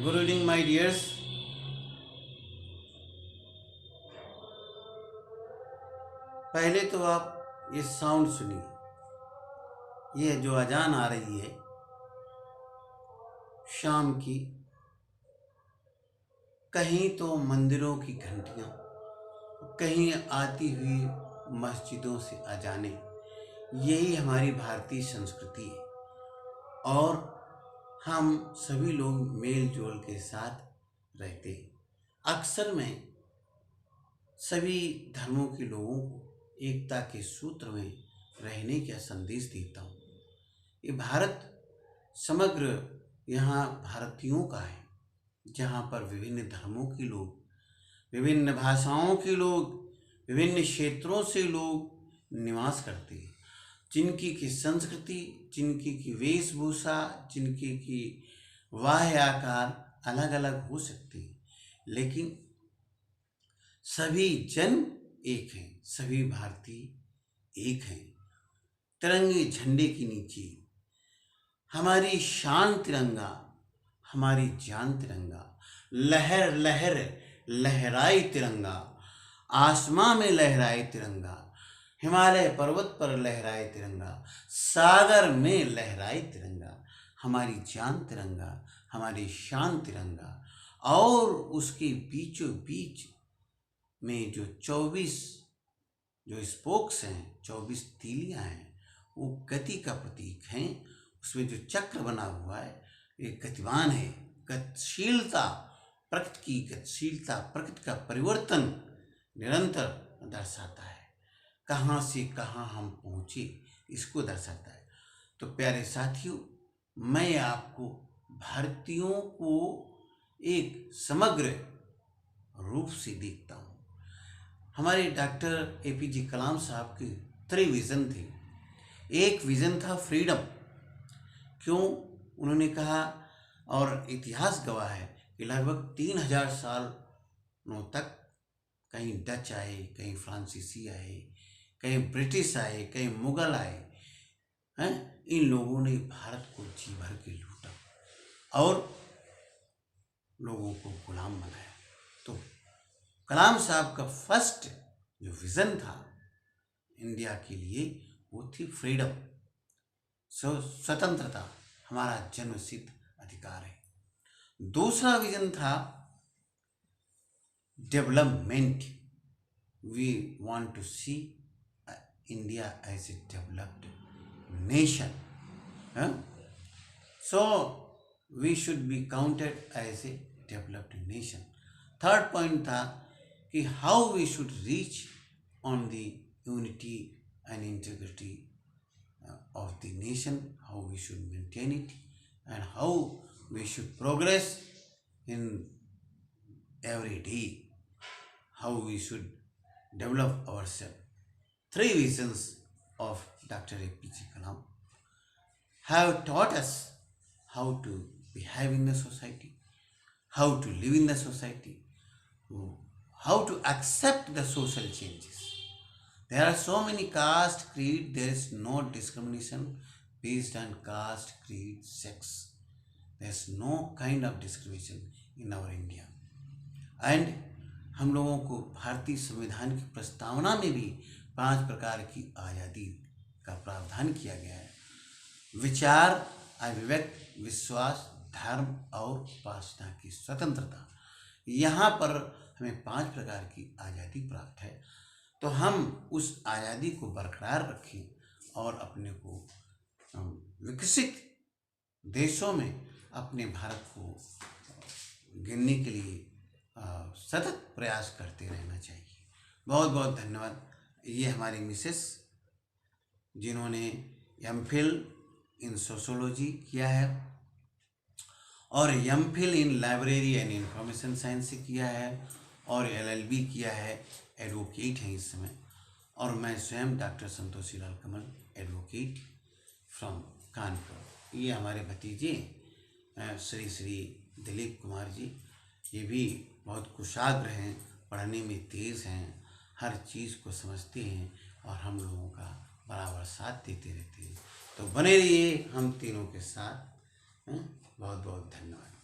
Good evening my dears. पहले तो आप ये साउंड सुनिए, ये जो अजान आ रही है शाम की, कहीं तो मंदिरों की घंटियां, कहीं आती हुई मस्जिदों से अजाने। यही हमारी भारतीय संस्कृति है और हम सभी लोग मेल जोल के साथ रहते हैं। अक्सर मैं सभी धर्मों के लोगों को एकता के सूत्र में रहने का संदेश देता हूँ। ये भारत समग्र यहाँ भारतीयों का है, जहाँ पर विभिन्न धर्मों के लोग, विभिन्न भाषाओं के लोग, विभिन्न क्षेत्रों से लोग निवास करते हैं। जिनकी की संस्कृति, जिनकी की वेशभूषा, जिनकी की वाह्य आकार अलग अलग हो सकते हैं, लेकिन सभी जन एक हैं, सभी भारतीय एक हैं। तिरंगे झंडे के नीचे हमारी शान तिरंगा, हमारी जान तिरंगा। लहर लहर लहराए तिरंगा, आसमां में लहराए तिरंगा, हिमालय पर्वत पर लहराए तिरंगा, सागर में लहराए तिरंगा। हमारी जान तिरंगा, हमारी शान तिरंगा। और उसके बीचों बीच में जो 24 जो स्पोक्स हैं, 24 तीलियां हैं, वो गति का प्रतीक हैं। उसमें जो चक्र बना हुआ है ये गतिवान है। गतिशीलता, प्रकृति की गतिशीलता, प्रकृति का परिवर्तन निरंतर दर्शाता है। कहाँ से कहाँ हम पहुँचे इसको दर्शाता है। तो प्यारे साथियों, मैं आपको भारतीयों को एक समग्र रूप से देखता हूँ। हमारे डॉक्टर APJ कलाम साहब के 3 विज़न थे। एक विज़न था फ्रीडम। क्यों? उन्होंने कहा, और इतिहास गवाह है कि लगभग 3000 सालों तक कहीं डच आए, कहीं फ्रांसीसी आए, कहीं ब्रिटिश आए, कहीं मुगल आए हैं, इन लोगों ने भारत को जी भर के लूटा और लोगों को गुलाम बनाया। तो कलाम साहब का फर्स्ट जो विज़न था इंडिया के लिए वो थी फ्रीडम। स्वतंत्रता हमारा जन्मसिद्ध अधिकार है। दूसरा विज़न था development. We want to see India as a developed nation. So we should be counted as a developed nation. Third point था कि how we should reach on the unity and integrity of the nation, how we should maintain it, and how we should progress in every day, how we should develop ourselves. 3 visions of Dr. APJ Kalam have taught us how to behave in the society, how to live in the society, how to accept the social changes. There are so many caste, creed, there is no discrimination based on caste, creed, sex. There is no kind of discrimination in our India. And हम लोगों को भारतीय संविधान की प्रस्तावना में भी 5 प्रकार की आज़ादी का प्रावधान किया गया है। विचार, अभिव्यक्ति, विश्वास, धर्म और उपासना की स्वतंत्रता। यहाँ पर हमें 5 प्रकार की आज़ादी प्राप्त है। तो हम उस आज़ादी को बरकरार रखें और अपने को विकसित देशों में अपने भारत को गिनने के लिए सतत प्रयास करते रहना चाहिए। बहुत बहुत धन्यवाद। ये हमारी मिसेस जिन्होंने MPhil इन सोशोलॉजी किया है और MPhil in library and information science से किया है और LLB किया है, एडवोकेट हैं इस समय। और मैं स्वयं doctor Santoshi Lal Kamal, advocate from Kanpur. ये हमारे भतीजे श्री श्री दिलीप कुमार जी, ये भी बहुत कुशाग्र हैं, पढ़ने में तेज़ हैं, हर चीज़ को समझते हैं और हम लोगों का बराबर साथ देते रहते हैं। तो बने रहिए हम तीनों के साथ। बहुत बहुत धन्यवाद।